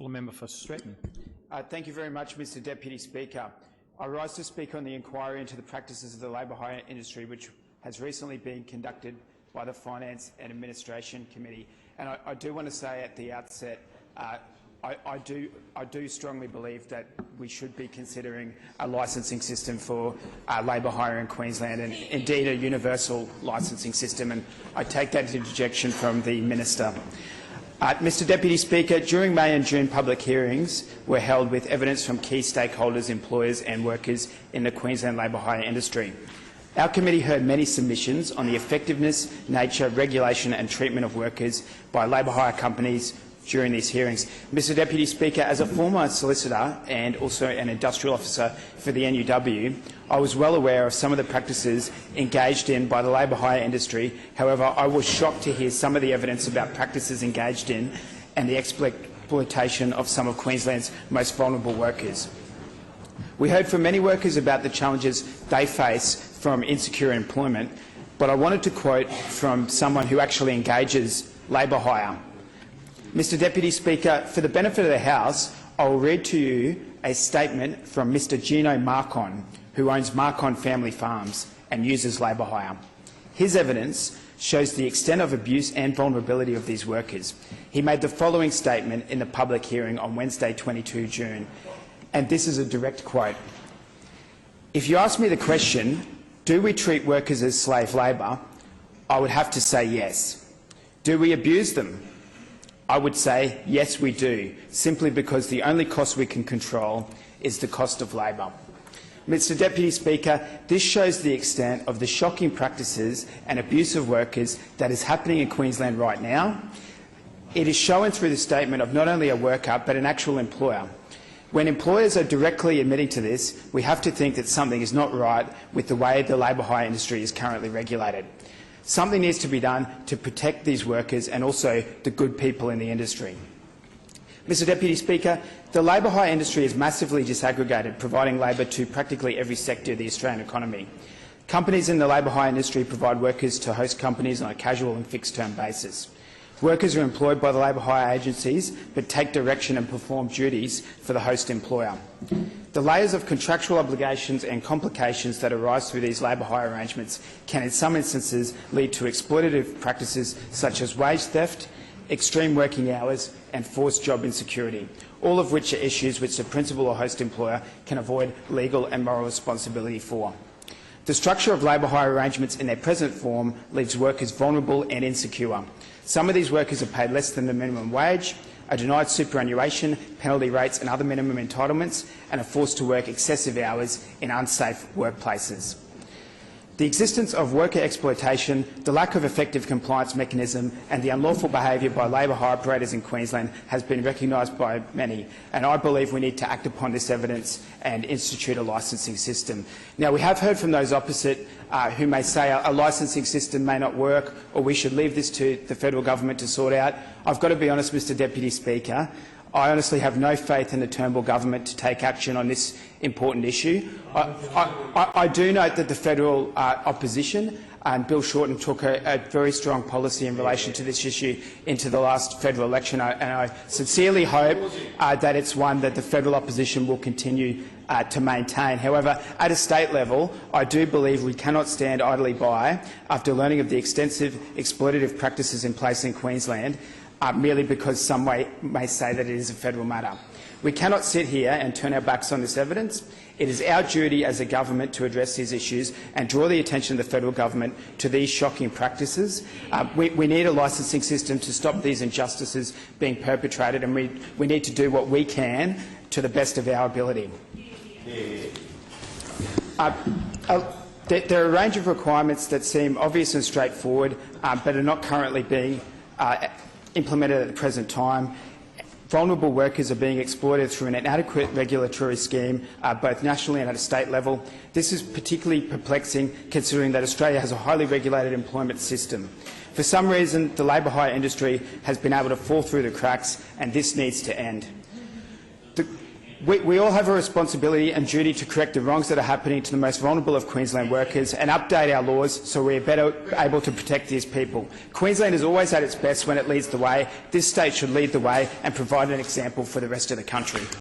Call a member for Stretton. Thank you very much, Mr Deputy Speaker. I rise to speak on the inquiry into the practices of the labour hire industry, which has recently been conducted by the Finance and Administration Committee. And I do want to say at the outset, I do strongly believe that we should be considering a licensing system for labour hire in Queensland, and indeed a universal licensing system. And I take that interjection from the Minister. Mr Deputy Speaker, during May and June, public hearings were held with evidence from key stakeholders, employers and workers in the Queensland labour hire industry. Our committee heard many submissions on the effectiveness, nature, regulation and treatment of workers by labour hire companies during these hearings. Mr Deputy Speaker, as a former solicitor and also an industrial officer for the NUW, I was well aware of some of the practices engaged in by the labour hire industry. However, I was shocked to hear some of the evidence about practices engaged in and the exploitation of some of Queensland's most vulnerable workers. We heard from many workers about the challenges they face from insecure employment, but I wanted to quote from someone who actually engages labour hire. Mr Deputy Speaker, for the benefit of the House, I will read to you a statement from Mr Gino Marcon, who owns Marcon Family Farms and uses labour hire. His evidence shows the extent of abuse and vulnerability of these workers. He made the following statement in the public hearing on Wednesday, 22 June, and this is a direct quote. "If you ask me the question, do we treat workers as slave labour, I would have to say yes. Do we abuse them? I would say, yes, we do, simply because the only cost we can control is the cost of labour." Mr Deputy Speaker, this shows the extent of the shocking practices and abuse of workers that is happening in Queensland right now. It is shown through the statement of not only a worker but an actual employer. When employers are directly admitting to this, we have to think that something is not right with the way the labour hire industry is currently regulated. Something needs to be done to protect these workers and also the good people in the industry. Mr Deputy Speaker, the labour hire industry is massively disaggregated, providing labour to practically every sector of the Australian economy. Companies in the labour hire industry provide workers to host companies on a casual and fixed-term basis. Workers are employed by the labour hire agencies but take direction and perform duties for the host employer. The layers of contractual obligations and complications that arise through these labour hire arrangements can in some instances lead to exploitative practices such as wage theft, extreme working hours and forced job insecurity, all of which are issues which the principal or host employer can avoid legal and moral responsibility for. The structure of labour hire arrangements in their present form leaves workers vulnerable and insecure. Some of these workers are paid less than the minimum wage, are denied superannuation, penalty rates and other minimum entitlements, and are forced to work excessive hours in unsafe workplaces. The existence of worker exploitation, the lack of effective compliance mechanism and the unlawful behaviour by labour hire operators in Queensland has been recognised by many, and I believe we need to act upon this evidence and institute a licensing system. Now, we have heard from those opposite who may say a licensing system may not work or we should leave this to the federal government to sort out. I've got to be honest, Mr Deputy Speaker, I honestly have no faith in the Turnbull government to take action on this important issue. I do note that the federal opposition and Bill Shorten took a very strong policy in relation to this issue into the last federal election, and I sincerely hope that it's one that the federal opposition will continue to maintain. However, at a state level, I do believe we cannot stand idly by after learning of the extensive exploitative practices in place in Queensland, merely because some may say that it is a federal matter. We cannot sit here and turn our backs on this evidence. It is our duty as a government to address these issues and draw the attention of the federal government to these shocking practices. We need a licensing system to stop these injustices being perpetrated, and we need to do what we can to the best of our ability. There are a range of requirements that seem obvious and straightforward, but are not currently being implemented at the present time. Vulnerable workers are being exploited through an inadequate regulatory scheme, both nationally and at a state level. This is particularly perplexing considering that Australia has a highly regulated employment system. For some reason, the labour hire industry has been able to fall through the cracks, and this needs to end. We all have a responsibility and duty to correct the wrongs that are happening to the most vulnerable of Queensland workers and update our laws so we are better able to protect these people. Queensland is always at its best when it leads the way. This state should lead the way and provide an example for the rest of the country.